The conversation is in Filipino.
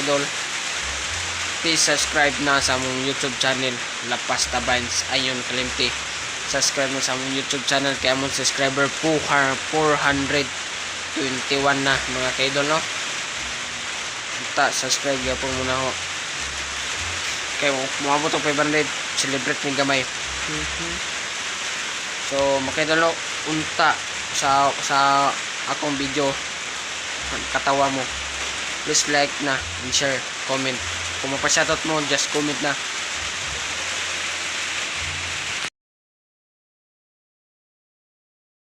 idol, please subscribe na sa among YouTube channel, Lapas Tabines Ayon Kalimti. Subscribe na sa among YouTube channel kay among subscriber 421 na mga kaidol, no? Subscribe po muna ho. Kaya umabot ang 500, celebrate ng gamay. So makaidol, no, unta sa akong video katawa mo, please like na and share, comment. Kung mapashoutout mo, just comment na